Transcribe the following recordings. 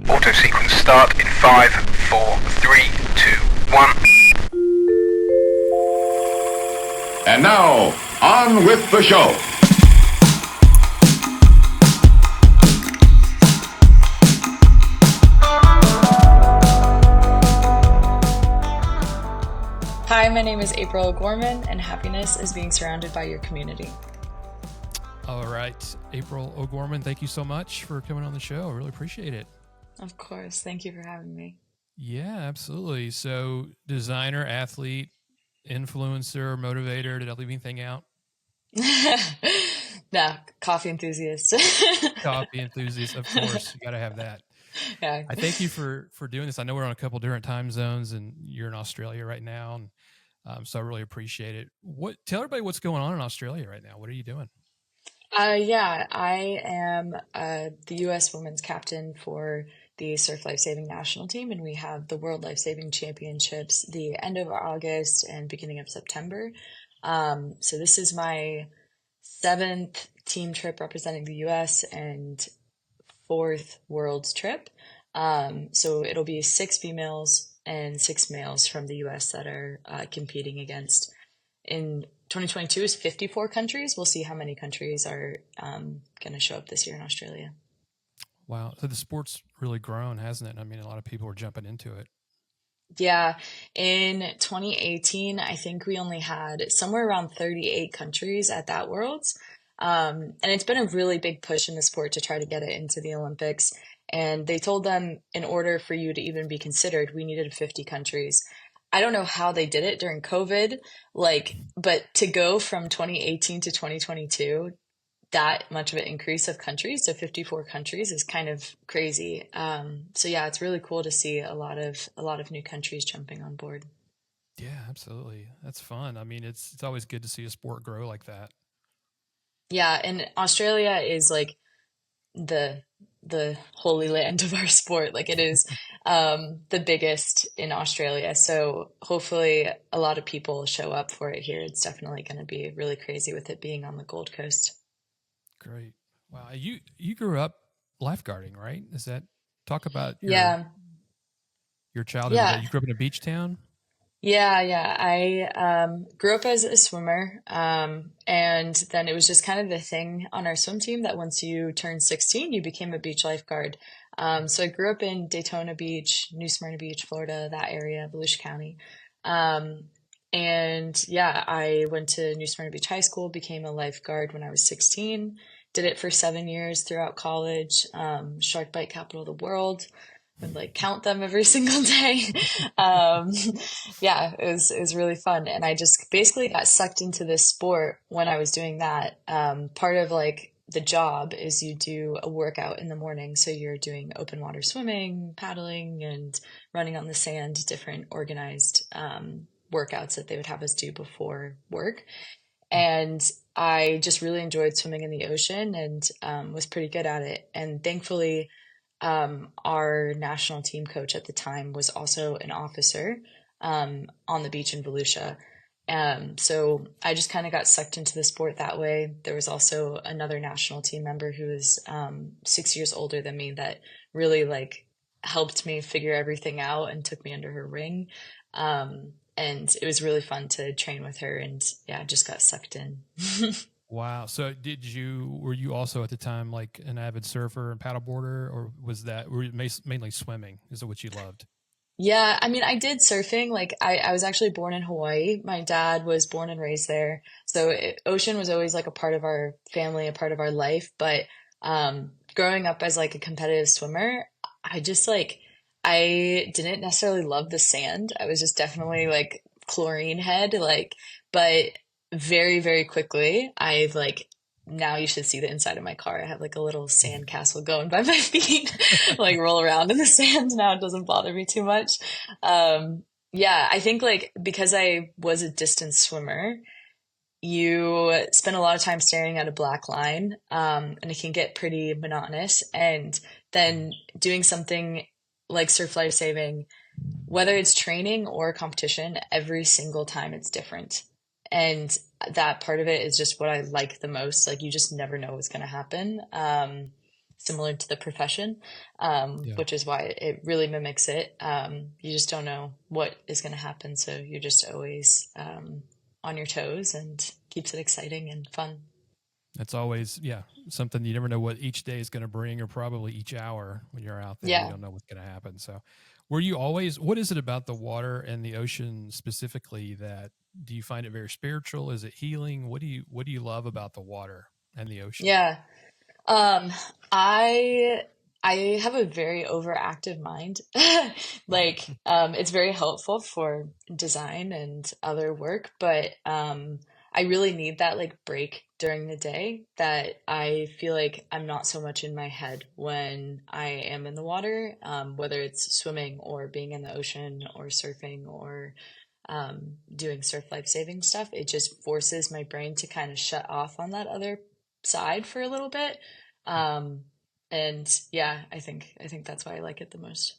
Auto sequence start in 5, 4, 3, 2, 1. And now, on with the show. Hi, my name is April O'Gorman, and happiness is being surrounded by your community. All right, April O'Gorman, thank you so much for coming on the show. I really appreciate it. Of course. Thank you for having me. Yeah, absolutely. So, designer, athlete, influencer, motivator, did I leave anything out? No, coffee enthusiast. Coffee enthusiast, of course. You got to have that. Yeah. I thank you for doing this. I know we're on a couple different time zones, and you're in Australia right now, and so I really appreciate it. Tell everybody what's going on in Australia right now. What are you doing? Yeah, I am the U.S. women's captain for the Surf Lifesaving National Team, and we have the World Lifesaving Championships the end of August and beginning of September. So this is my 7th team trip representing the U.S. and 4th World's trip. So it'll be 6 females and 6 males from the U.S. that are competing against. In 2022 is 54 countries. We'll see how many countries are going to show up this year in Australia. Wow. So the sport's really grown, hasn't it? I mean, a lot of people are jumping into it. Yeah. In 2018, I think we only had somewhere around 38 countries at that Worlds. And it's been a really big push in the sport to try to get it into the Olympics. And they told them in order for you to even be considered, we needed 50 countries. I don't know how they did it during COVID, but to go from 2018 to 2022, that much of an increase of countries to 54 countries is kind of crazy. So yeah, it's really cool to see a lot of new countries jumping on board. Yeah, absolutely. That's fun. I mean, it's always good to see a sport grow like that. Yeah, and Australia is like the holy land of our sport. Like it is the biggest in Australia. So hopefully a lot of people show up for it here. It's definitely going to be really crazy with it being on the Gold Coast. Great. Wow. You grew up lifeguarding, right? Talk about Yeah. your childhood. Yeah. You grew up in a beach town? Yeah. I grew up as a swimmer, and then it was just kind of the thing on our swim team that once you turned 16, you became a beach lifeguard. So I grew up in Daytona Beach, New Smyrna Beach, Florida, that area, Volusia County. And yeah, I went to New Smyrna Beach High School, became a lifeguard when I was 16, did it for 7 years throughout college, shark bite capital of the world. Would count them every single day. Yeah, it was really fun. And I just basically got sucked into this sport when I was doing that. Part of the job is you do a workout in the morning. So you're doing open water swimming, paddling, and running on the sand, different organized workouts that they would have us do before work. And I just really enjoyed swimming in the ocean and was pretty good at it. And thankfully, our national team coach at the time was also an officer on the beach in Volusia. So I just kind of got sucked into the sport that way. There was also another national team member who was 6 years older than me that really helped me figure everything out and took me under her wing. And it was really fun to train with her, and yeah, just got sucked in. Wow. So were you also at the time an avid surfer and paddleboarder, or were you mainly swimming? Is it what you loved? Yeah, I mean, I did surfing. I was actually born in Hawaii. My dad was born and raised there. So ocean was always a part of our family, a part of our life. But growing up as a competitive swimmer, I just I didn't necessarily love the sand. I was just definitely chlorine head, but very, very quickly, now you should see the inside of my car. I have a little sand castle going by my feet, roll around in the sand. Now it doesn't bother me too much. Yeah, I think because I was a distance swimmer, you spend a lot of time staring at a black line, and it can get pretty monotonous. And then doing something like surf lifesaving, whether it's training or competition, every single time it's different. And that part of it is just what I like the most. You just never know what's going to happen. similar to the profession, Yeah. which is why it really mimics it. You just don't know what is going to happen, so you're just always on your toes, and keeps it exciting and fun. It's always, yeah, something you never know what each day is going to bring, or probably each hour when you're out there. You Yeah. don't know what's going to happen. So, were you always, what is it about the water and the ocean specifically that do you find it very spiritual? Is it healing? What do you love about the water and the ocean? Yeah. Um, I I have a very overactive mind. Like, it's very helpful for design and other work, but I really need that like break during the day that I feel like I'm not so much in my head when I am in the water, whether it's swimming or being in the ocean or surfing or doing surf life saving stuff. It just forces my brain to kind of shut off on that other side for a little bit. Um, and yeah, I think that's why I like it the most.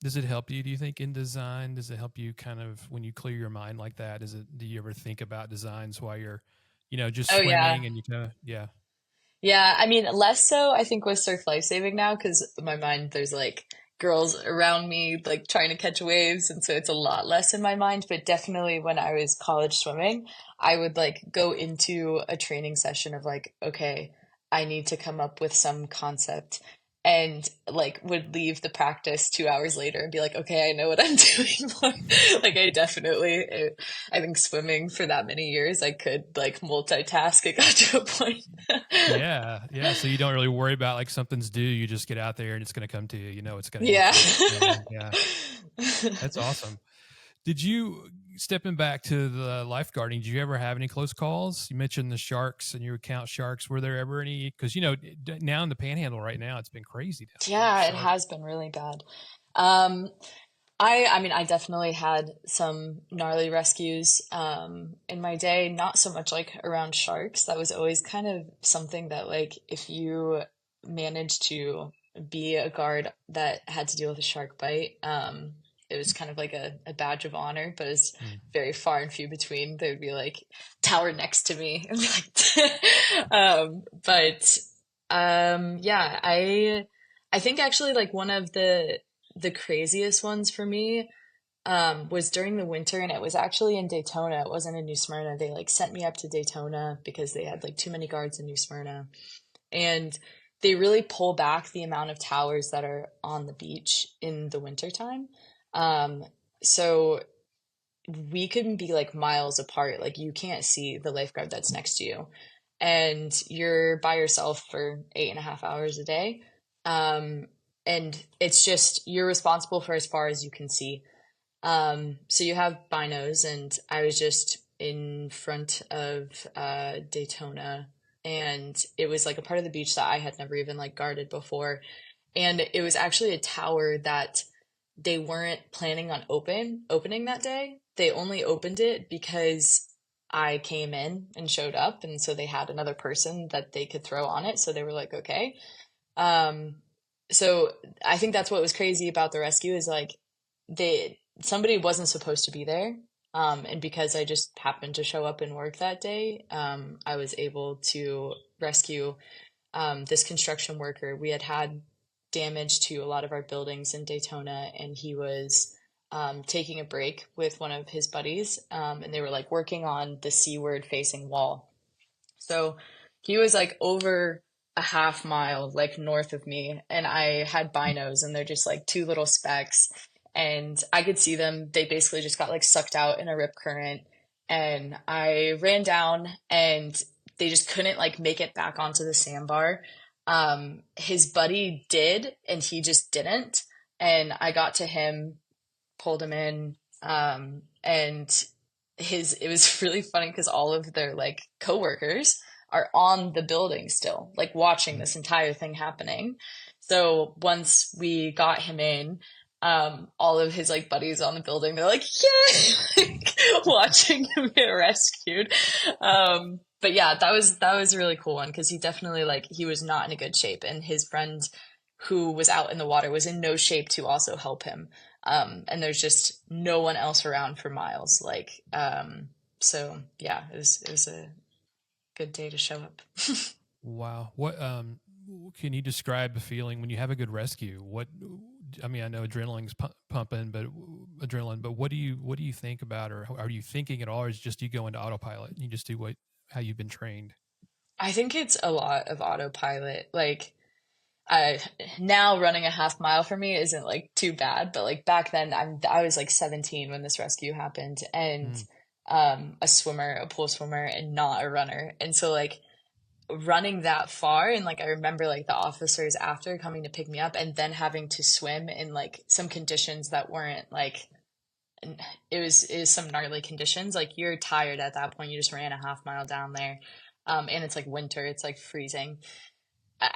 Does it help you, do you think, in design? Does it help you kind of when you clear your mind like that? Do you ever think about designs while you're, just Oh yeah. swimming and you kind of, yeah. Yeah, I mean, less so I think with surf lifesaving now because my mind there's like girls around me like trying to catch waves, and so it's a lot less in my mind. But definitely when I was college swimming, I would like go into a training session of like, okay, I need to come up with some concept, and like would leave the practice 2 hours later and be like, okay, I know what I'm doing. Like I think swimming for that many years, I could like multitask. It got to a point. Yeah, yeah. So you don't really worry about like something's due. You just get out there and it's going to come to you. You know, it's going to hit Yeah. you. Yeah, that's awesome. Did you, stepping back to the lifeguarding, did you ever have any close calls? You mentioned the sharks and you would count sharks. Were there ever any? Because now in the Panhandle right now, it's been crazy down there. Yeah, it Shark. has been really bad. Um, I mean, I definitely had some gnarly rescues in my day, not so much like around sharks. That was always kind of something that like if you managed to be a guard that had to deal with a shark bite, it was kind of like a badge of honor, but it's Mm. very far and few between. They would be like tower next to me and be like, but yeah, I think actually like one of the craziest ones for me was during the winter, and it was actually in Daytona. It wasn't in New Smyrna. They like sent me up to Daytona because they had like too many guards in New Smyrna, and they really pull back the amount of towers that are on the beach in the wintertime. So we can be like miles apart. Like you can't see the lifeguard that's next to you, and you're by yourself for 8.5 hours a day. Um, and it's just you're responsible for as far as you can see. So you have binos, and I was just in front of Daytona, and it was like a part of the beach that I had never even like guarded before. And it was actually a tower that they weren't planning on opening that day. They only opened it because I came in and showed up, and so they had another person that they could throw on it. So they were like, okay. Um, so I think that's what was crazy about the rescue is like somebody wasn't supposed to be there. And because I just happened to show up and work that day, I was able to rescue this construction worker. We had damage to a lot of our buildings in Daytona, and he was taking a break with one of his buddies, and they were like working on the seaward facing wall. So he was like over a half mile like north of me, and I had binos, and they're just like two little specks, and I could see them. They basically just got like sucked out in a rip current, and I ran down, and they just couldn't like make it back onto the sandbar. His buddy did, and he just didn't, and I got to him, pulled him in, and it was really funny because all of their like coworkers are on the building still, like watching Mm. this entire thing happening. So once we got him in, all of his like buddies on the building, they're like, yay, like, watching him get rescued. But yeah, that was a really cool one because he definitely like he was not in a good shape, and his friend who was out in the water was in no shape to also help him. And there's just no one else around for miles. Like, so yeah, it was a good day to show up. Wow. What can you describe the feeling when you have a good rescue? I mean, I know adrenaline's pumping, but what do you think about, or are you thinking at all, or is it just you go into autopilot and you just do how you've been trained? I think it's a lot of autopilot. Like, now running a half mile for me isn't like too bad, but like back then I was like 17 when this rescue happened, and a pool swimmer and not a runner. And so like running that far, and like I remember like the officers after coming to pick me up and then having to swim in like some conditions that weren't like, it was some gnarly conditions. Like you're tired at that point, you just ran a half mile down there, and it's like winter, it's like freezing.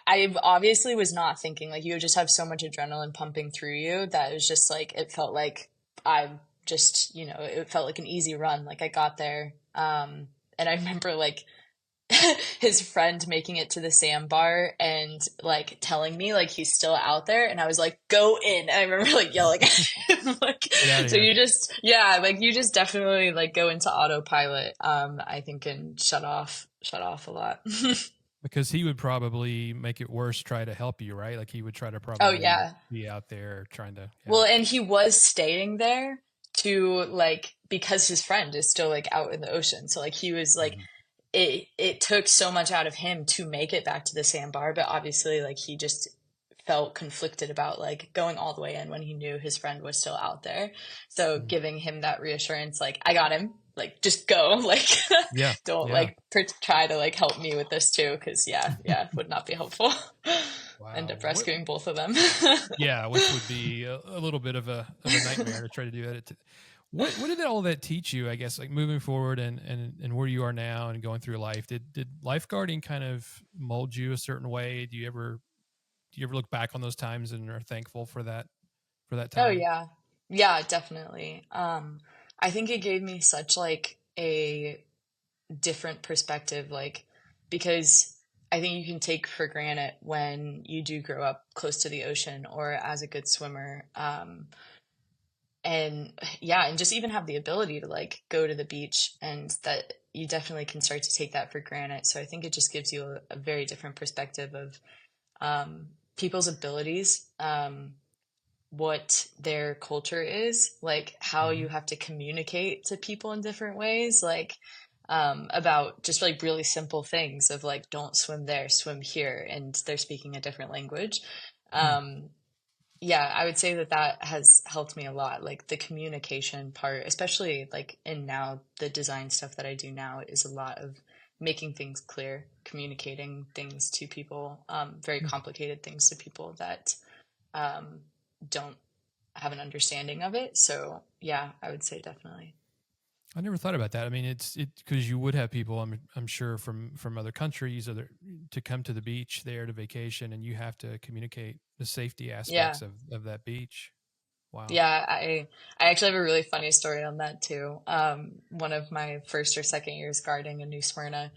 I obviously was not thinking, like, you just have so much adrenaline pumping through you that it was just like, it felt like it felt like an easy run. Like I got there, and I remember like his friend making it to the sandbar and like telling me like he's still out there, and I was like, go in. And I remember like yelling at him, like, so you just definitely like go into autopilot, I think, and shut off a lot. Because he would probably make it worse, try to help you, right? Like he would try to probably be out there trying to. Yeah. Well, and he was staying there to like, because his friend is still like out in the ocean. So like he was like, it took so much out of him to make it back to the sandbar, but obviously like he just felt conflicted about like going all the way in when he knew his friend was still out there. So giving him that reassurance, like, I got him, like, just go, like, don't like try to like help me with this too, because would not be helpful. Wow. End up rescuing both of them. Which would be a little bit of a nightmare to try to do that. What did all that teach you, I guess, like moving forward and where you are now and going through life? Did lifeguarding kind of mold you a certain way? Do you ever look back on those times and are thankful for that time? Oh yeah. Yeah, definitely. I think it gave me such like a different perspective, like, because I think you can take for granted when you do grow up close to the ocean or as a good swimmer. And just even have the ability to like go to the beach, and that you definitely can start to take that for granted. So I think it just gives you a very different perspective of people's abilities, what their culture is, like how you have to communicate to people in different ways, like about just like really simple things of like, don't swim there, swim here, and they're speaking a different language. I would say that has helped me a lot, like the communication part, especially like in now the design stuff that I do now is a lot of making things clear, communicating things to people, very complicated things to people that don't have an understanding of it. So I would say definitely. I never thought about that. I mean, it's because you would have people, I'm sure from other countries, to come to the beach there to vacation, and you have to communicate the safety aspects of that beach. Wow. Yeah, I actually have a really funny story on that too. One of my first or second years guarding in New Smyrna,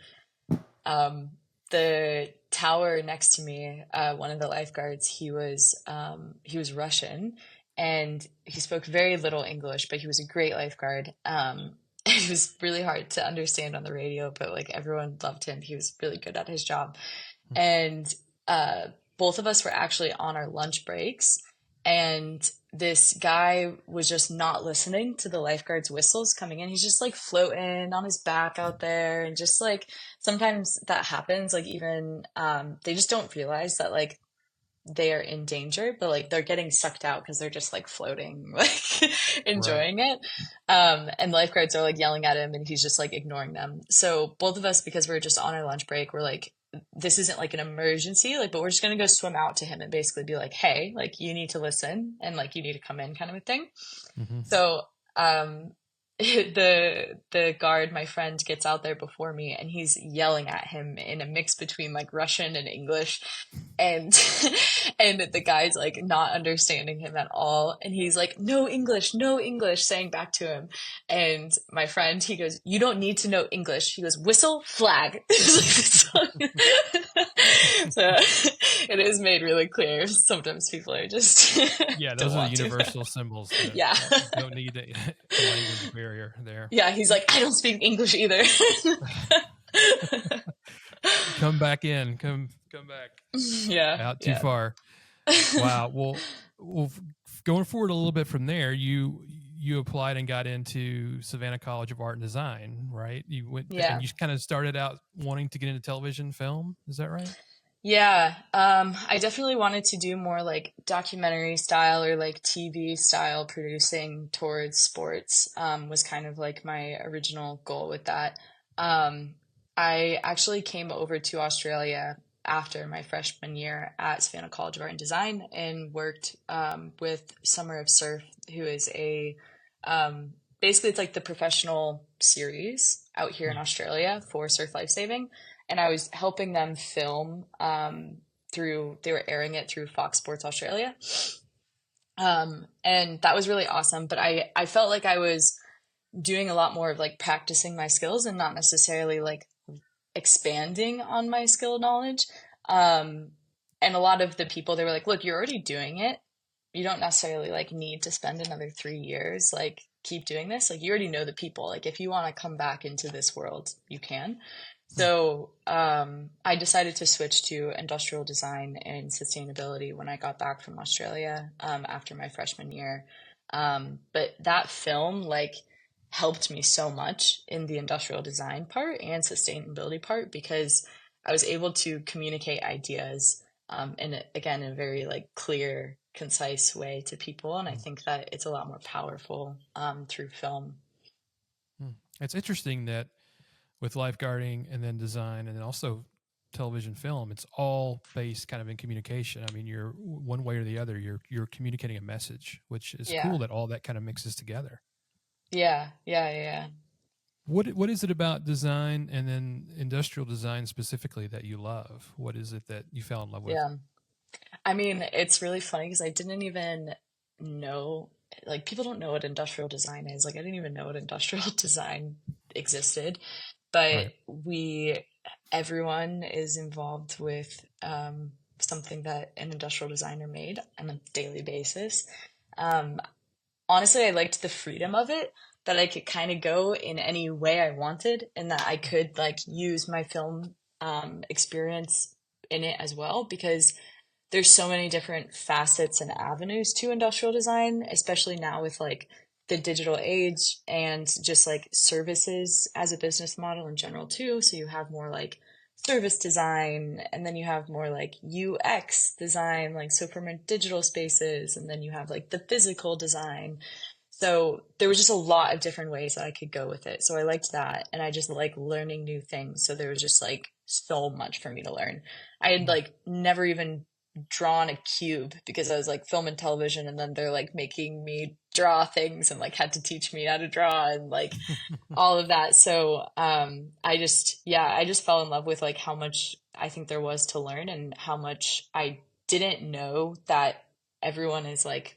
the tower next to me, one of the lifeguards, he was Russian, and he spoke very little English, but he was a great lifeguard. It was really hard to understand on the radio, but like everyone loved him. He was really good at his job. And both of us were actually on our lunch breaks, and this guy was just not listening to the lifeguard's whistles coming in. He's just like floating on his back out there, and just like sometimes that happens, like even they just don't realize that like they are in danger, but like they're getting sucked out because they're just like floating, like enjoying it. And lifeguards are like yelling at him, and he's just like ignoring them. So both of us, because we're just on our lunch break, we're like, this isn't like an emergency, like, but we're just gonna go swim out to him and basically be like, hey, like you need to listen and like you need to come in, kind of a thing. So the guard, my friend, gets out there before me, and he's yelling at him in a mix between like Russian and English, and the guy's like not understanding him at all, and he's like, no English, saying back to him. And my friend, he goes, you don't need to know English. He goes, whistle, flag. So it is made really clear. Sometimes people are just those are the universal symbols that don't need a language barrier there. He's like, I don't speak English either. come back in, come back Yeah, out too yeah. far. Wow. Well, going forward a little bit from there, you applied and got into Savannah College of Art and Design, right? You went and Yeah. you kind of started out wanting to get into television film. Is that right? Yeah, I definitely wanted to do more like documentary style or like TV style producing towards sports, was kind of like my original goal with that. Um, I actually came over to Australia after my freshman year at Savannah College of Art and Design and worked with Summer of Surf, who is a um, basically it's like the professional series out here in Mm. Australia for surf lifesaving, and I was helping them film through they were airing it through Fox Sports Australia. And that was really awesome, but I felt like I was doing a lot more of like practicing my skills and not necessarily like expanding on my skill knowledge. Um, and a lot of the people, they were like, look, you're already doing it. You don't necessarily like need to spend another 3 years. Like, keep doing this. Like, you already know the people. Like, if you want to come back into this world, you can. Mm. So, I decided to switch to industrial design and sustainability when I got back from Australia, after my freshman year. But that film, like, helped me so much in the industrial design part and sustainability part because I was able to communicate ideas again in a very like clear, concise way to people, and I Mm. think that it's a lot more powerful through film. Mm. It's interesting that with lifeguarding and then design and then also television film, it's all based kind of in communication. I mean, you're one way or the other, you're communicating a message, which is cool Yeah, that all that kind of mixes together. yeah, yeah, yeah, What is it about design and then industrial design specifically that you love? What is it that you fell in love with? yeah. I mean, it's really funny because I didn't even know, like, people don't know what industrial design is. Like, I didn't even know what industrial design existed, but Right. everyone is involved with something that an industrial designer made on a daily basis. Um, Honestly, I liked the freedom of it, that I could kind of go in any way I wanted and that I could like use my film experience in it as well because there's so many different facets and avenues to industrial design, especially now with like the digital age and just like services as a business model in general too. So you have more like service design, and then you have more like UX design, like so for more digital spaces, and then you have like the physical design. So there was just a lot of different ways that I could go with it. So I liked that, and I just like learning new things. So there was just like so much for me to learn. I had Mm. like never even drawn a cube because I was like film and television, and then they're like making me draw things and like had to teach me how to draw and like all of that. So I just fell in love with like how much I think there was to learn and how much I didn't know that everyone is like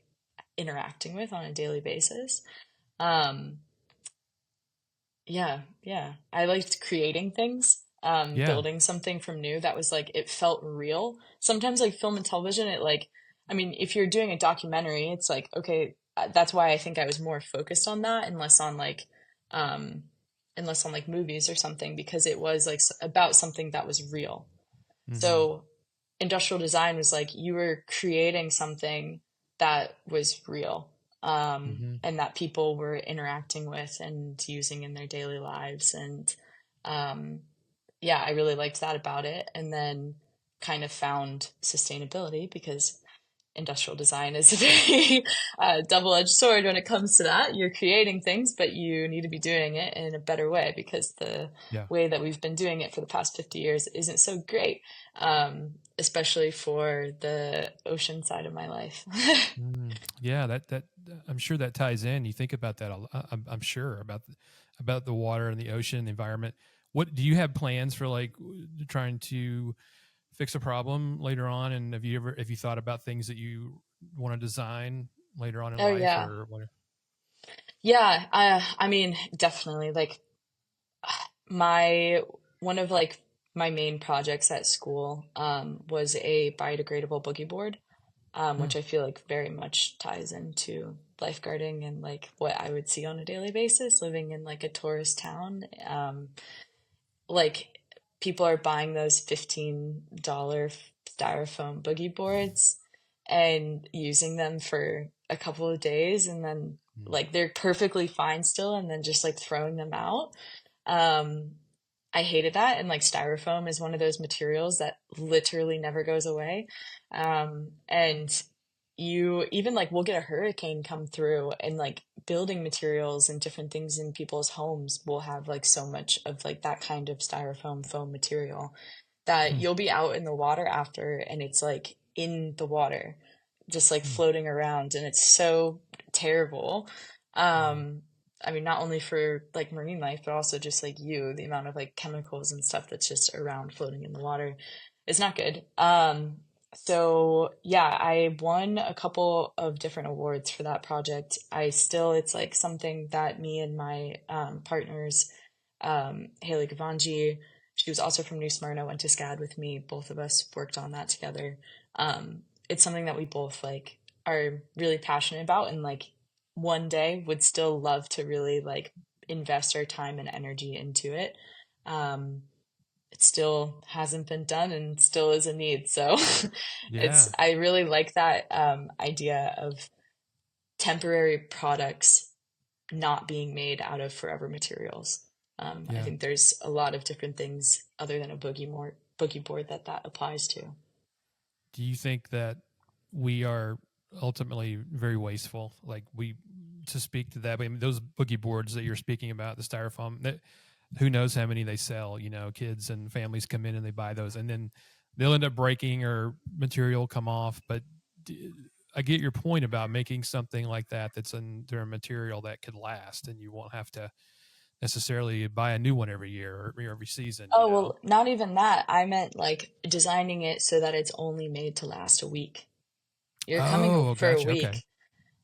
interacting with on a daily basis. Um, yeah. I liked creating things, Yeah. building something from new that was like it felt real. Sometimes like film and television, it like I mean, if you're doing a documentary, it's like okay, that's why I think I was more focused on that and um less on like movies or something because it was like about something that was real. Hmm. So industrial design was like you were creating something that was real, Hmm. and that people were interacting with and using in their daily lives. And um, yeah, I really liked that about it. And then kind of found sustainability because industrial design is a very double-edged sword when it comes to that. You're creating things, but you need to be doing it in a better way because the Yeah. way that we've been doing it for the past 50 years isn't so great, especially for the ocean side of my life. Mm. Yeah. That I'm sure that ties in. You think about that. I'm sure about the water and the ocean, the environment. What do you have plans for like trying to fix a problem later on? And have you thought about things that you want to design later on in Oh life yeah. or what? Yeah, I mean, definitely like my one of like my main projects at school was a biodegradable boogie board, Hmm. which I feel like very much ties into lifeguarding and like what I would see on a daily basis living in like a tourist town. Like people are buying those $15 styrofoam boogie boards and using them for a couple of days, and then Mm. like they're perfectly fine still, and then just like throwing them out. Um, I hated that. And like styrofoam is one of those materials that literally never goes away. And you even like we'll get a hurricane come through, and like building materials and different things in people's homes will have like so much of like that kind of styrofoam foam material that Mm. you'll be out in the water after, and it's like in the water, just like Mm. floating around, and it's so terrible. Yeah. I mean, not only for like marine life, but also just like the amount of like chemicals and stuff that's just around floating in the water is not good. So yeah, I won a couple of different awards for that project. It's like something that me and my partners, Haley Gavanji, she was also from New Smyrna, went to SCAD with me. Both of us worked on that together. It's something that we both like are really passionate about, and like one day would still love to really like invest our time and energy into it. It still hasn't been done and still is a need. So Yeah. I really like that idea of temporary products not being made out of forever materials. I Yeah. think there's a lot of different things other than a boogie board that applies to. Do you think that we are ultimately very wasteful? Like to speak to that, I mean, those boogie boards that you're speaking about, the styrofoam, that who knows how many they sell, kids and families come in and they buy those, and then they'll end up breaking or material come off. But I get your point about making something like that that's under a material that could last, and you won't have to necessarily buy a new one every year or every season, Oh, well, not even that. I meant like designing it so that it's only made to last a week. You're coming Oh, for a gotcha. Okay. week.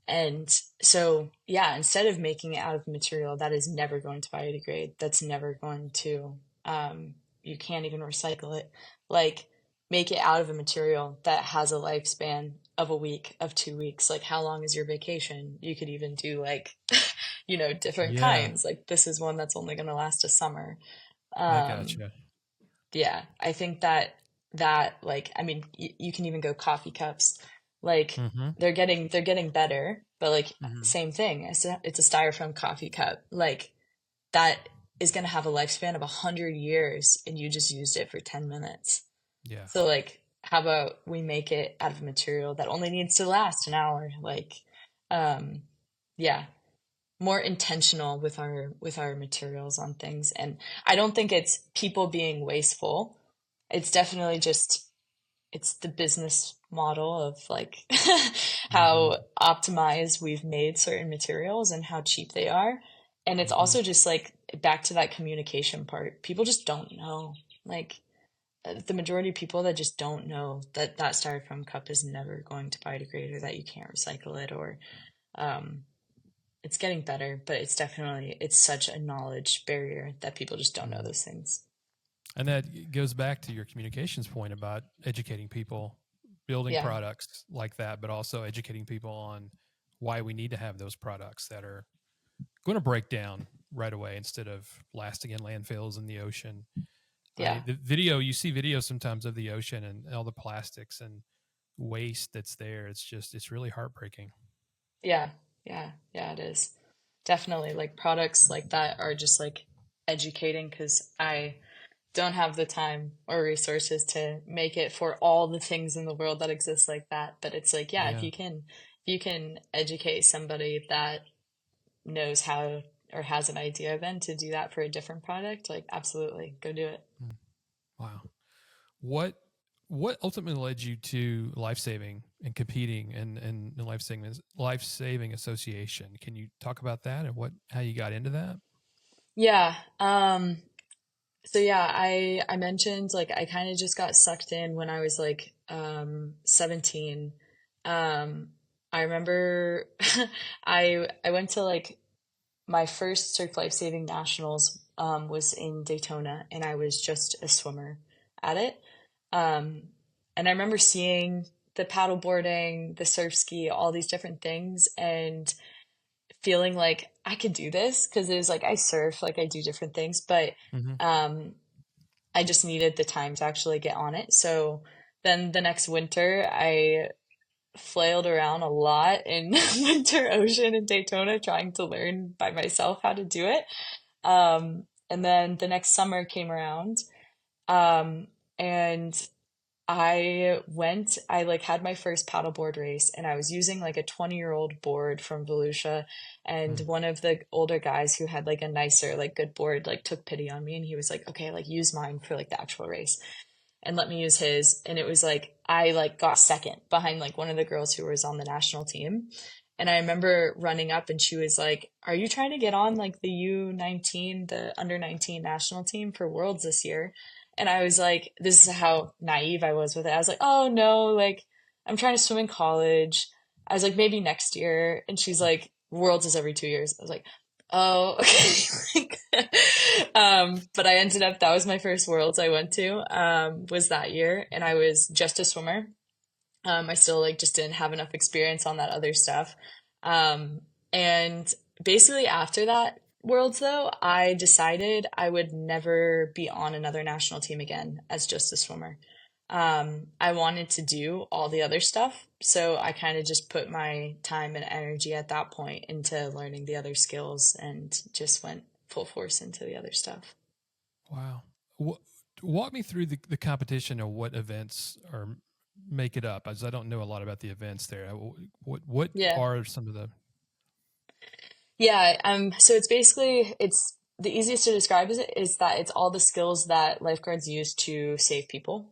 And so, yeah, instead of making it out of material that is never going to biodegrade, that's never going to, you can't even recycle it, like make it out of a material that has a lifespan of a week, of 2 weeks. Like, how long is your vacation? You could even do like, different Yeah, kinds. Like, this is one that's only going to last a summer. I Um, gotcha. yeah, I think that like I mean you can even go coffee cups. Like Mm-hmm. they're getting better, but like Mm-hmm. same thing. It's a styrofoam coffee cup. Like that is going to have a lifespan of 100 years, and you just used it for 10 minutes. Yeah. So like how about we make it out of a material that only needs to last an hour? Like um yeah, more intentional with our materials on things. And I don't think it's people being wasteful. It's definitely just it's the business model of like Mm-hmm. how optimized we've made certain materials and how cheap they are. And it's Mm-hmm. also just like back to that communication part. People just don't know. Like the majority of people that just don't know that that styrofoam cup is never going to biodegrade, or that you can't recycle it, or um it's getting better, but it's such a knowledge barrier that people just don't know Mm. those things. And that goes back to your communications point about educating people, building Yeah. products like that, but also educating people on why we need to have those products that are going to break down right away instead of lasting in landfills in the ocean. Yeah. You see videos sometimes of the ocean and all the plastics and waste that's there. It's really heartbreaking. Yeah. Yeah. Yeah, it is. Definitely like products like that are just like educating, because I don't have the time or resources to make it for all the things in the world that exist like that. But it's like, yeah, Yeah. if you can educate somebody that knows how or has an idea then to do that for a different product, like absolutely go do it. Mm. Wow. What what ultimately led you to life saving and competing in the life saving association? Can you talk about that and how you got into that? Yeah. So yeah, I mentioned like I kind of just got sucked in when I was like 17. Um I remember I went to like my first surf lifesaving nationals was in Daytona, and I was just a swimmer at it. Um and I remember seeing the paddle boarding, the surf ski, all these different things, and feeling like I could do this, because it was like I surf, like I do different things, but Mm-hmm. um I just needed the time to actually get on it. So then the next winter, I flailed around a lot in Winter Ocean in Daytona trying to learn by myself how to do it. And then the next summer came around, um, and I like had my first paddleboard race, and I was using like a 20-year-old board from Volusia. And Hmm. one of the older guys who had like a nicer, like good board, like took pity on me, and he was like, okay, like use mine for like the actual race and let me use his. And it was like, I like got second behind like one of the girls who was on the national team. And I remember running up and she was like, are you trying to get on like the U19, the under 19 national team for Worlds this year? And I was like, this is how naive I was with it. I was like, oh no, like I'm trying to swim in college. I was like, maybe next year. And she's like, Worlds is every 2 years. I was like, oh, okay. But I ended up, that was my first Worlds I went to, was that year. And I was just a swimmer. I still like just didn't have enough experience on that other stuff. Um, and basically after that Worlds though, I decided I would never be on another national team again as just a swimmer. I wanted to do all the other stuff, so I kind of just put my time and energy at that point into learning the other skills and just went full force into the other stuff. Wow. Walk me through the competition or what events are make it up, as I don't know a lot about the events there. What Yeah. are some of the? Yeah, so it's basically it's the easiest to describe is that it's all the skills that lifeguards use to save people.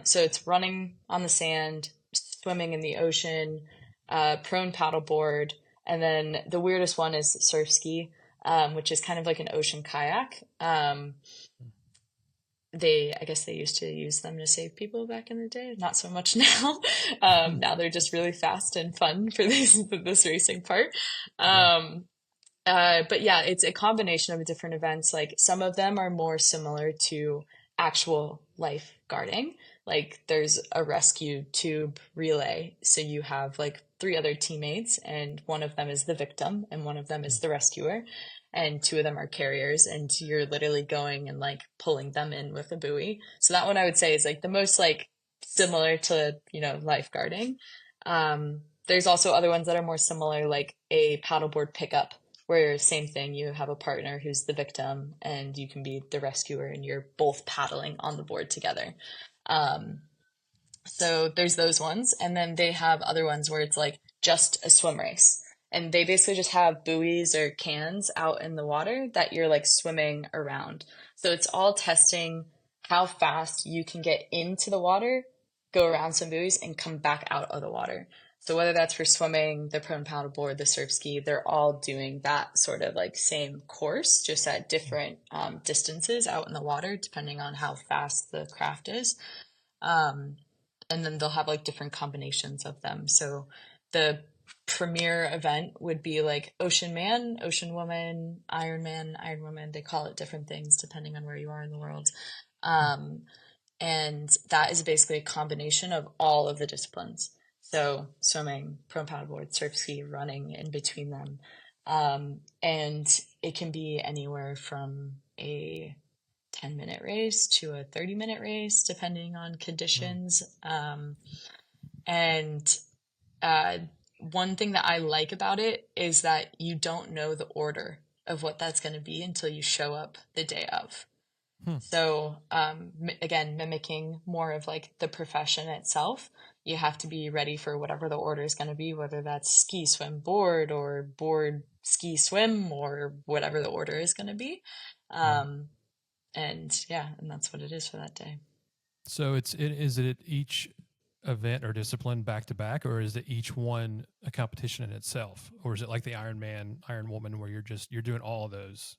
So it's running on the sand, swimming in the ocean, prone paddleboard, and then the weirdest one is surf ski, which is kind of like an ocean kayak. I guess they used to use them to save people back in the day, not so much now. Now they're just really fast and fun for this racing part. Yeah. Um, but yeah, it's a combination of different events. Like some of them are more similar to actual lifeguarding. Like there's a rescue tube relay. So you have like three other teammates, and one of them is the victim, and one of them is the rescuer, and two of them are carriers, and you're literally going and like pulling them in with a buoy. So that one I would say is like the most like similar to, lifeguarding. There's also other ones that are more similar, like a paddleboard pickup where same thing, you have a partner who's the victim and you can be the rescuer and you're both paddling on the board together. Um, so there's those ones. And then they have other ones where it's like just a swim race. And they basically just have buoys or cans out in the water that you're like swimming around. So it's all testing how fast you can get into the water, go around some buoys, and come back out of the water. So whether that's for swimming, the prone paddleboard, the surf ski, they're all doing that sort of like same course, just at different distances out in the water, depending on how fast the craft is. Um, and then they'll have like different combinations of them. So the premier event would be like Ocean Man, Ocean Woman, Iron Man, Iron Woman. They call it different things depending on where you are in the world. Um, and that is basically a combination of all of the disciplines. So swimming, prone paddleboard, surf ski, running in between them. And it can be anywhere from a 10-minute race to a 30-minute race, depending on conditions. And one thing that I like about it is that you don't know the order of what that's going to be until you show up the day of. So again, mimicking more of like the profession itself, you have to be ready for whatever the order is going to be, whether that's ski, swim, board, or board, ski, swim, or whatever the order is going to be. Right. And yeah, and that's what it is for that day. So is it each event or discipline back to back, or is it each one a competition in itself, or is it like the Iron Man, Iron Woman, where you're doing all of those?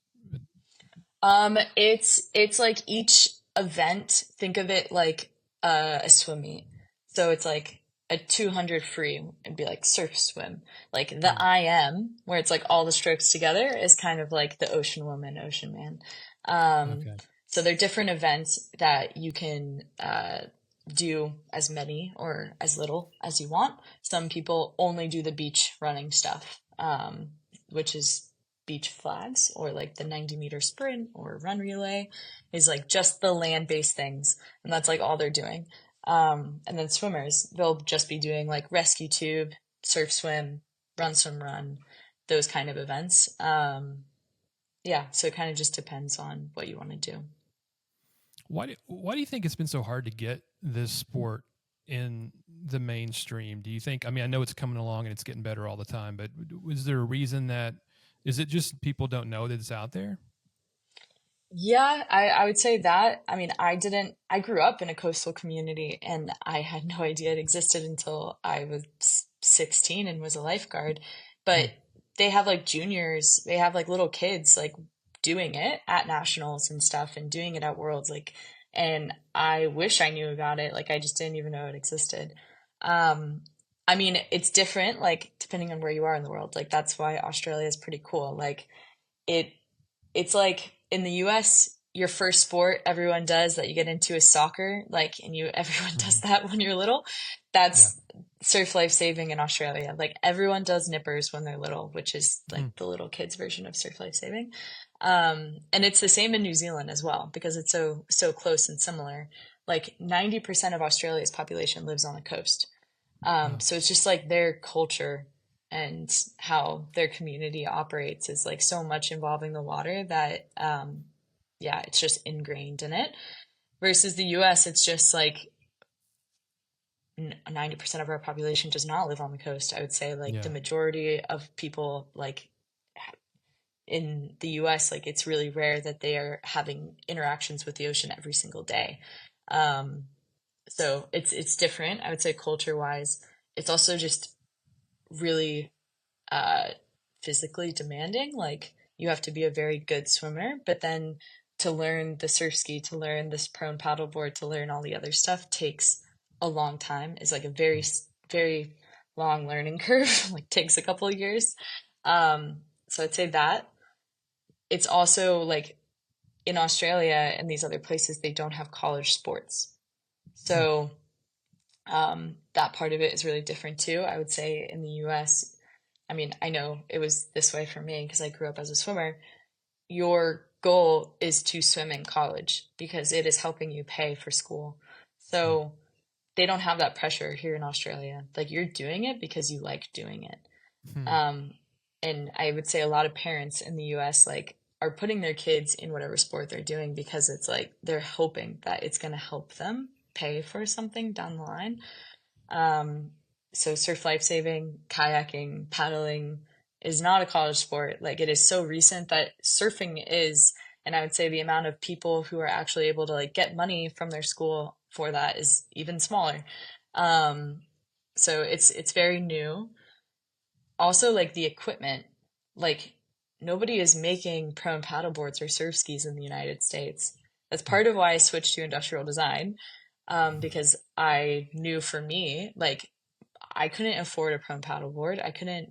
It's like each event, think of it like a swim meet. So it's like a 200 free, it'd be like surf swim. Like the IM, where it's like all the strokes together, is kind of like the Ocean Woman, Ocean Man. Okay. So they're different events that you can do as many or as little as you want. Some people only do the beach running stuff, which is beach flags or like the 90-meter sprint or run relay is like just the land-based things. And that's like all they're doing. And then swimmers, they'll just be doing like rescue tube, surf swim, run swim run, those kind of events. Yeah, so it kind of just depends on what you want to do. Why do you think it's been so hard to get this sport in the mainstream? Do you think, I mean, I know it's coming along and it's getting better all the time, but is there a reason that, is it just people don't know that it's out there? Yeah, I would say that. I mean, I grew up in a coastal community and I had no idea it existed until I was 16 and was a lifeguard. Hmm. But they have like juniors, they have like little kids like doing it at nationals and stuff and doing it at worlds like, and I wish I knew about it. Like I just didn't even know it existed. Um, I mean, it's different like depending on where you are in the world. Like that's why Australia is pretty cool. Like it it's like in the US, your first sport everyone does that you get into is soccer, like, and you everyone does Hmm. that when you're little. Yeah. That's surf life saving in Australia. Like everyone does nippers when they're little, which is Hmm. like the little kids version of surf life saving. And it's the same in New Zealand as well because it's so close and similar. Like 90% of Australia's population lives on the coast. Wow. So it's just like their culture and how their community operates is like so much involving the water that, yeah, it's just ingrained in it. Versus the US, it's just like 90% of our population does not live on the coast. I would say like the Yeah. majority of people like in the US, like it's really rare that they are having interactions with the ocean every single day. Um, so it's different. I would say culture wise. It's also just really uh, physically demanding. Like you have to be a very good swimmer, but then to learn the surf ski, to learn this prone paddleboard, to learn all the other stuff takes a long time. It's like a very long learning curve. Like takes a couple of years. So I'd say that it's also like in Australia and these other places, they don't have college sports. Hmm. So that part of it is really different too. I would say in the US, I mean, I know it was this way for me because I grew up as a swimmer. Your goal is to swim in college because it is helping you pay for school. Hmm. So they don't have that pressure here in Australia. Like you're doing it because you like doing it. Hmm. Um, and I would say a lot of parents in the US like are putting their kids in whatever sport they're doing because it's like they're hoping that it's going to help them pay for something down the line. Um, so surf lifesaving, kayaking, paddling is not a college sport. Like it is so recent that surfing is, and I would say the amount of people who are actually able to like get money from their school for that is even smaller. Um, so it's very new. Also, like the equipment, like nobody is making prone paddle boards or surf skis in the United States. That's Hmm. part of why I switched to industrial design, because I knew for me, like I couldn't afford a prone paddleboard.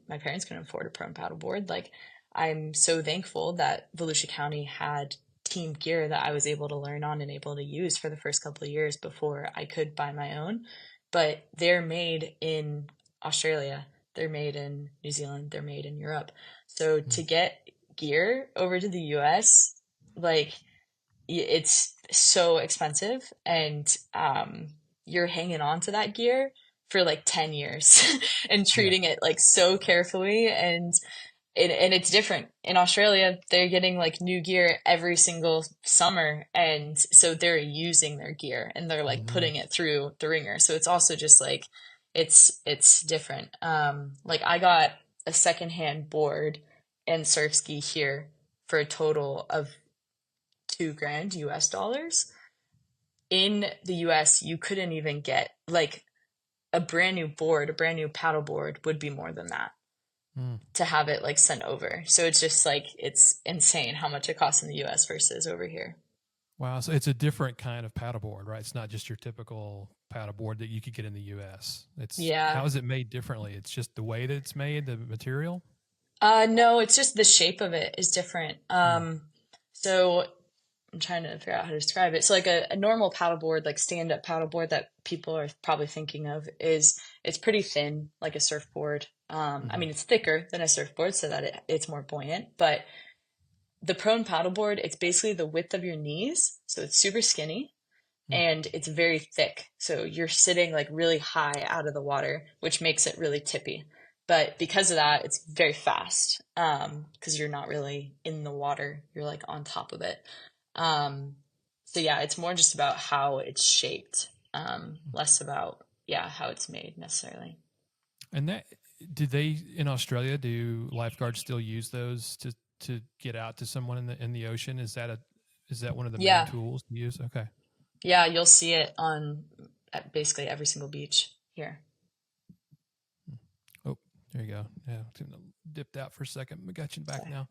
My parents couldn't afford a prone paddleboard. Like, I'm so thankful that Volusia County had team gear that I was able to learn on and able to use for the first couple of years before I could buy my own. But they're made in Australia, they're made in New Zealand, they're made in Europe. So Hmm. to get gear over to the US, like, it's so expensive and you're hanging on to that gear for like 10 years and Yeah. treating it like so carefully and it's different in Australia. They're getting like new gear every single summer and so they're using their gear and they're like Hmm. putting it through the ringer, so it's also just like it's different. Like I got a secondhand board and surf ski here for a total of 2 grand US dollars. In the US, you couldn't even get like a brand new board, a brand new paddle board would be more than that Hmm. to have it like sent over. So it's just like it's insane how much it costs in the US versus over here. Wow. So it's a different kind of paddleboard, right? It's not just your typical paddleboard that you could get in the US. It's, Yeah. how is it made differently? It's just the way that it's made, the material? No, it's just the shape of it is different. Hmm. So I'm trying to figure out how to describe it. So like a normal paddleboard, like stand-up paddleboard that people are probably thinking of it's pretty thin, like a surfboard. I mean, it's thicker than a surfboard so that it's more buoyant, but the prone paddleboard, it's basically the width of your knees. So it's super skinny and it's very thick. So you're sitting like really high out of the water, which makes it really tippy. But because of that, it's very fast because you're not really in the water. You're like on top of it. So yeah, it's more just about how it's shaped, less about, how it's made necessarily. And that, did they in Australia, do lifeguards still use those to get out to someone in the ocean? Is that one of the main Yeah. tools to use? Okay. Yeah, you'll see it at basically every single beach here. Oh, there you go. Yeah, dipped out for a second. We got you back now.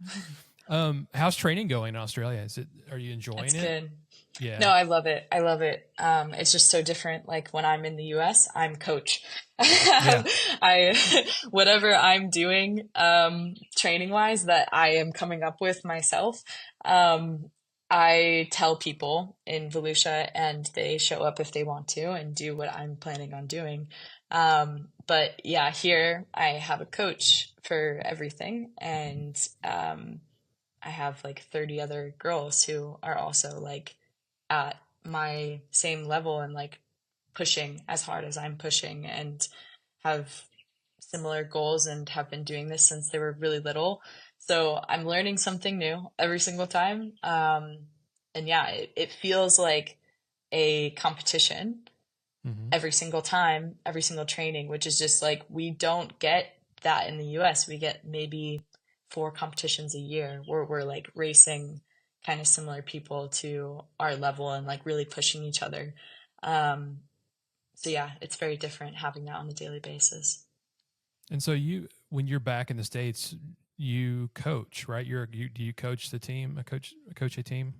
How's training going in Australia? Are you enjoying It's it? good. Yeah. No, I love it. I love it. It's just so different. Like when I'm in the US, I'm coach. Yeah. Whatever I'm doing, training wise that I am coming up with myself, I tell people in Volusia and they show up if they want to and do what I'm planning on doing. But yeah, here I have a coach for everything and, I have like 30 other girls who are also like at my same level and like pushing as hard as I'm pushing and have similar goals and have been doing this since they were really little. So I'm learning something new every single time. And yeah, it feels like a competition every single time, every single training, which is just like we don't get that in the US. We get maybe 4 competitions a year where we're like racing kind of similar people to our level and like really pushing each other. So yeah, it's very different having that on a daily basis. And so when you're back in the States, you coach, right? Do you coach the team? Coach a team?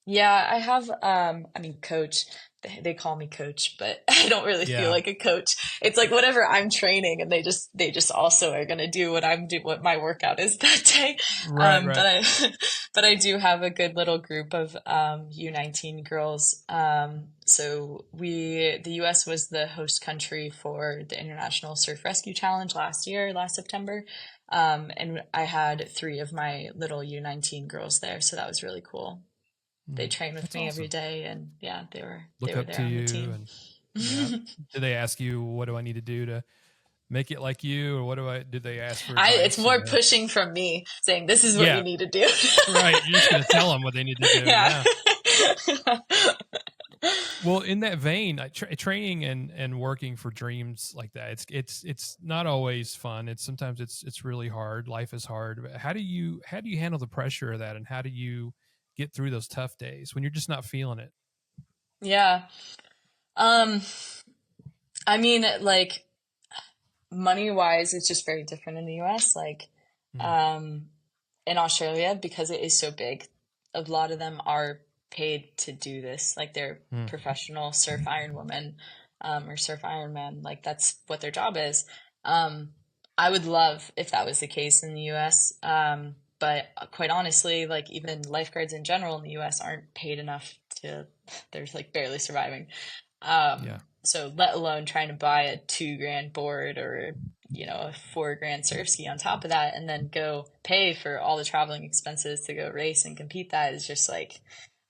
Yeah, I have, I mean, coach, they call me coach, but I don't really feel like a coach. It's like whatever I'm training and they just also are going to do what my workout is that day. Right. But I do have a good little group of, U19 girls. So the US was the host country for the International Surf Rescue Challenge last September. And I had 3 of my little U19 girls there. So that was really cool. They train with me every day, and yeah, they were there on the team. And do they ask you, what do I need to do to make it like you, or did they ask for it's more pushing from me saying this is what you need to do. Right, you're just going to tell them what they need to do. Yeah. Well, in that vein, training and working for dreams like that, it's not always fun. Sometimes it's really hard. Life is hard. How do you handle the pressure of that, and how do you get through those tough days when you're just not feeling it? Yeah. I mean, like money wise, it's just very different in the US. Like, in Australia, because it is so big, a lot of them are paid to do this. Like they're professional surf iron women, or surf iron men. Like that's what their job is. I would love if that was the case in the US. But quite honestly, like even lifeguards in general in the US aren't paid enough they're like barely surviving. So let alone trying to buy a $2,000 board or, a $4,000 surf ski on top of that and then go pay for all the traveling expenses to go race and compete. That is just like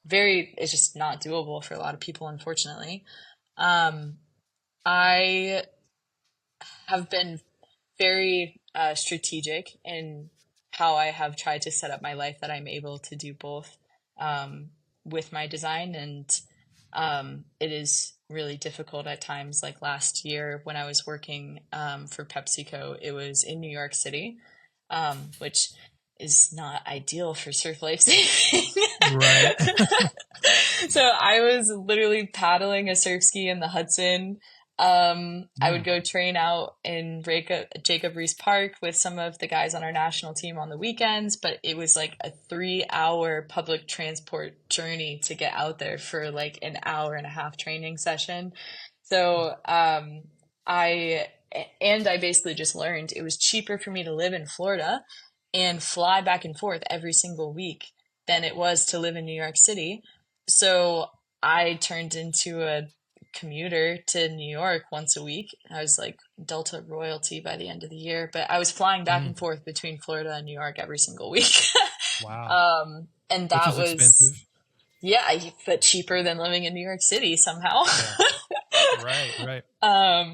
it's just not doable for a lot of people, unfortunately. I have been very strategic in how I have tried to set up my life that I'm able to do both with my design. And it is really difficult at times. Like last year when I was working for PepsiCo, it was in New York City, which is not ideal for surf life saving. Right. So I was literally paddling a surf ski in the Hudson. I would go train out in Jacob Reese Park with some of the guys on our national team on the weekends, but it was like a 3-hour public transport journey to get out there for like an hour and a half training session. So, I basically just learned it was cheaper for me to live in Florida and fly back and forth every single week than it was to live in New York City. So I turned into a commuter to New York once a week. I was like Delta royalty by the end of the year, but I was flying back and forth between Florida and New York every single week. Wow. And Which that is was, expensive. yeah, but cheaper than living in New York City somehow. Yeah. Right.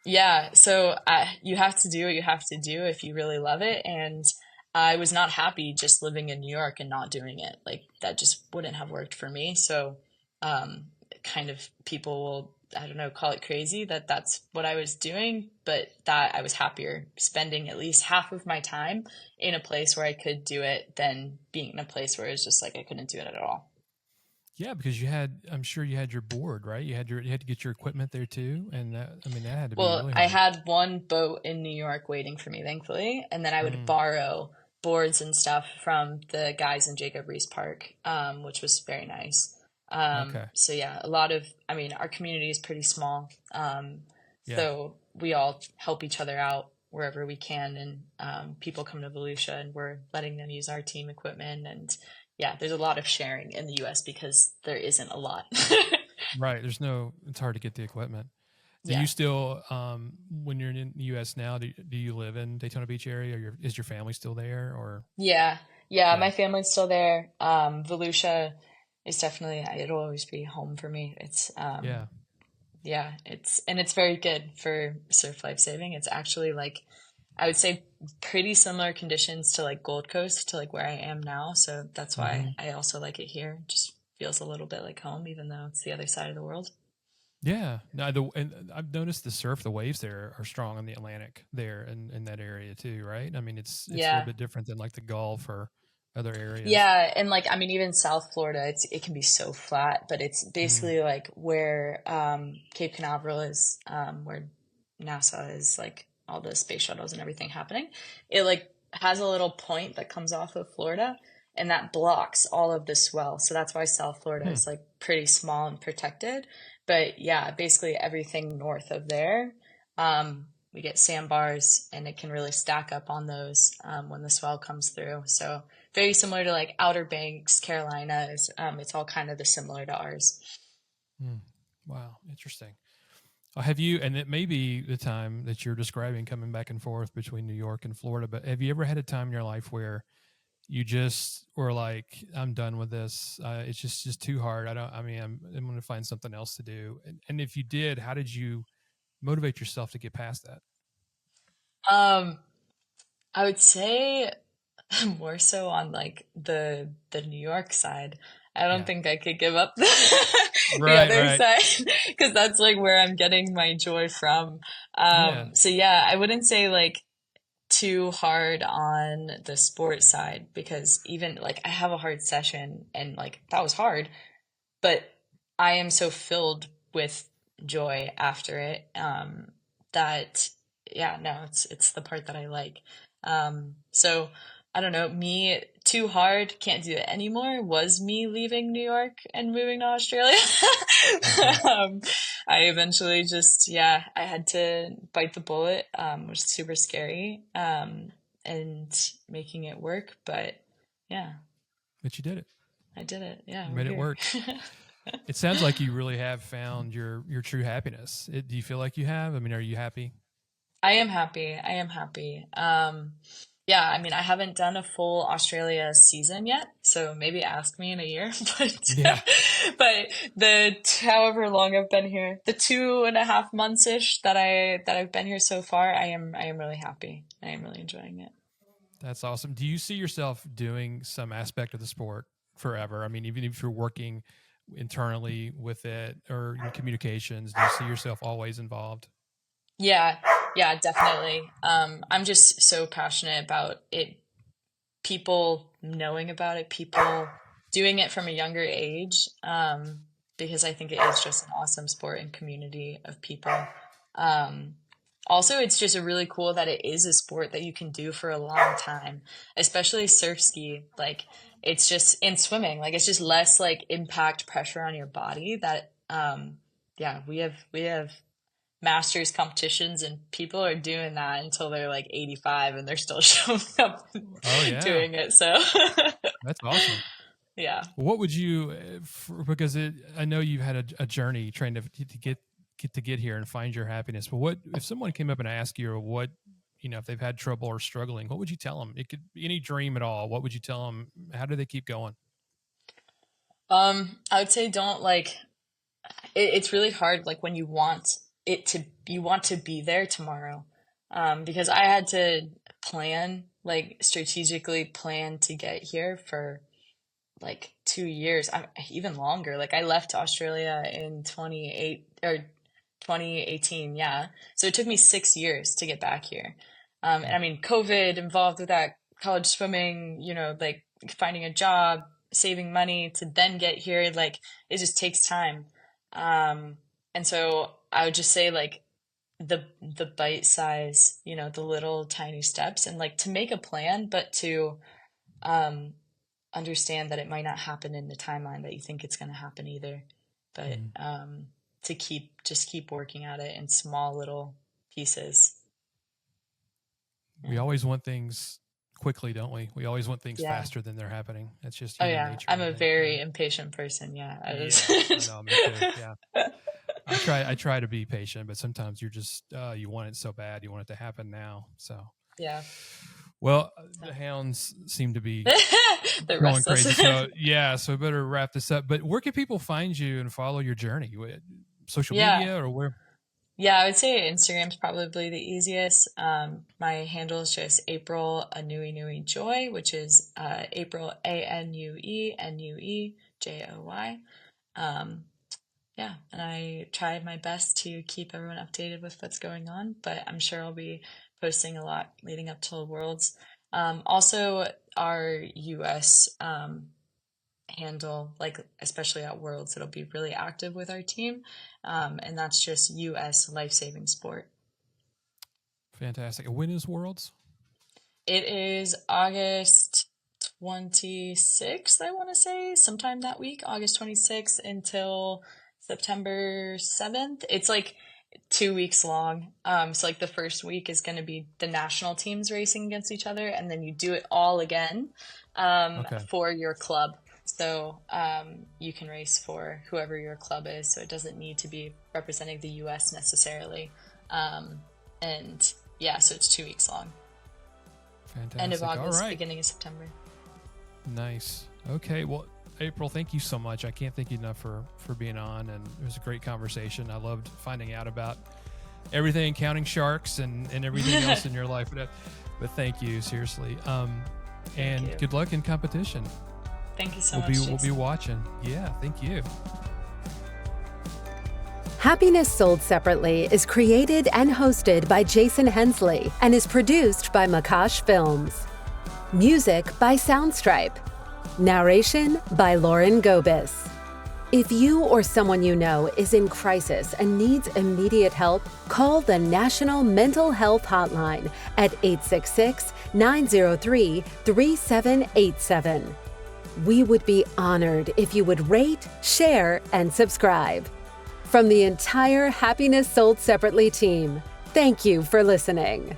Yeah, so you have to do what you have to do if you really love it. And I was not happy just living in New York and not doing it. Like that just wouldn't have worked for me. So, kind of people will, I don't know, call it crazy that that's what I was doing, but that I was happier spending at least half of my time in a place where I could do it than being in a place where it's just like I couldn't do it at all. Yeah, because I'm sure you had your board, right? You had to get your equipment there too, and that had to be Well, really I hard. had one boat in New York waiting for me, thankfully, and then I would borrow boards and stuff from the guys in Jacob Riis Park, which was very nice. Okay. So yeah, I mean, our community is pretty small, Yeah. so we all help each other out wherever we can, and people come to Volusia, and we're letting them use our team equipment, and yeah, there's a lot of sharing in the U.S. because there isn't a lot. Right. It's hard to get the equipment. Do Yeah. you still, when you're in the U.S. now, do you live in Daytona Beach area, or is your family still there, or? Yeah, yeah, Yeah. my family's still there. Volusia is definitely, it'll always be home for me. It's Yeah. yeah, it's very good for surf lifesaving. It's actually like I would say pretty similar conditions to like Gold Coast to like where I am now. So that's why I also like it here. It just feels a little bit like home, even though it's the other side of the world. Yeah. No, and I've noticed the waves there are strong in the Atlantic there in that area too, right? I mean, it's a little Yeah. bit different than like the Gulf or other areas. Yeah, and like I mean even South Florida, it can be so flat, but it's basically like where Cape Canaveral is, where NASA is like all the space shuttles and everything happening. It like has a little point that comes off of Florida and that blocks all of the swell. So that's why South Florida is like pretty small and protected. But yeah, basically everything north of there, we get sandbars and it can really stack up on those when the swell comes through. So very similar to like Outer Banks, Carolinas. It's all kind of the similar to ours. Wow, interesting. Have you, and it may be the time that you're describing coming back and forth between New York and Florida, but have you ever had a time in your life where you just were like, I'm done with this. It's just too hard. I'm going to find something else to do. And if you did, how did you motivate yourself to get past that? I would say more so on like the New York side. I don't Yeah. think I could give up the Right, other right. side because that's like where I'm getting my joy from. Yeah. So yeah, I wouldn't say like too hard on the sport side because even like I have a hard session and like that was hard, but I am so filled with joy after it that yeah, no, it's the part that I like. So I don't know, me too hard, can't do it anymore was me leaving New York and moving to Australia. I eventually just, yeah, I had to bite the bullet, which is super scary, and making it work. But yeah, But you did it. I did it. Yeah, You we're made it here. work. It sounds like you really have found your true happiness. Do you feel like you have? I mean, are you happy? I am happy. I am happy. Yeah, I mean, I haven't done a full Australia season yet, so maybe ask me in a year. But Yeah. but however long I've been here, the 2.5 months ish that I've been here so far, I am really happy. I am really enjoying it. That's awesome. Do you see yourself doing some aspect of the sport forever? I mean, even if you're working internally with it or your communications, do you see yourself always involved? Yeah, yeah, definitely. I'm just so passionate about it, people knowing about it, people doing it from a younger age, because I think it is just an awesome sport and community of people. Um, Also, it's just really cool that it is a sport that you can do for a long time, especially surf ski. Like it's just in swimming, like it's just less like impact pressure on your body that yeah, we have masters competitions and people are doing that until they're like 85 and they're still showing up Oh yeah, doing it. So that's awesome. Yeah. What would you, because I know you've had a journey trying to get here and find your happiness. But what if someone came up and asked you, or what, if they've had trouble or struggling, what would you tell them? It could be any dream at all. What would you tell them? How do they keep going? I would say don't it's really hard when you want you want to be there tomorrow. Because I had to strategically plan to get here for 2 years, even longer. I left Australia in 2018. Yeah. So it took me 6 years to get back here. And I mean, COVID involved with that, college swimming, finding a job, saving money to then get here. It just takes time. And so I would just say the bite size, the little tiny steps, and to make a plan, but to, understand that it might not happen in the timeline that you think it's going to happen either, but to keep working at it in small little pieces. We always want things quickly, don't we? We always want things faster than they're happening. That's just human nature. I'm a very impatient person. Yeah. I know, me too. Yeah. I try to be patient, but sometimes you're just you want it so bad, you want it to happen now. So yeah. Well, the hounds seem to be They're going restless. crazy. So we better wrap this up. But where can people find you and follow your journey? Social media or where? Yeah, I would say Instagram's probably the easiest. My handle is just April Anui Nui Joy, which is April ANUENUEJOY. Yeah, and I try my best to keep everyone updated with what's going on, but I'm sure I'll be posting a lot leading up to the Worlds. Also, our US handle, especially at Worlds, it'll be really active with our team, and that's just US Life Saving Sport. Fantastic. When is Worlds? It is August 26th, I want to say, sometime that week, August 26th until September 7th. It's 2 weeks long. So the first week is going to be the national teams racing against each other, and then you do it all again for your club. So you can race for whoever your club is. So it doesn't need to be representing the US necessarily. And yeah, so it's 2 weeks long. Fantastic. End of August, all right. Beginning of September. Nice. Okay. Well, April, thank you so much. I can't thank you enough for being on, and it was a great conversation. I loved finding out about everything, counting sharks and everything else in your life. But thank you, seriously. And good luck in competition. Thank you so much. We'll be watching. Yeah, thank you. Happiness Sold Separately is created and hosted by Jason Hensley and is produced by Makash Films. Music by Soundstripe. Narration by Lauren Gobis. If you or someone you know is in crisis and needs immediate help, call the National Mental Health Hotline at 866-903-3787. We would be honored if you would rate, share, and subscribe. From the entire Happiness Sold Separately team, thank you for listening.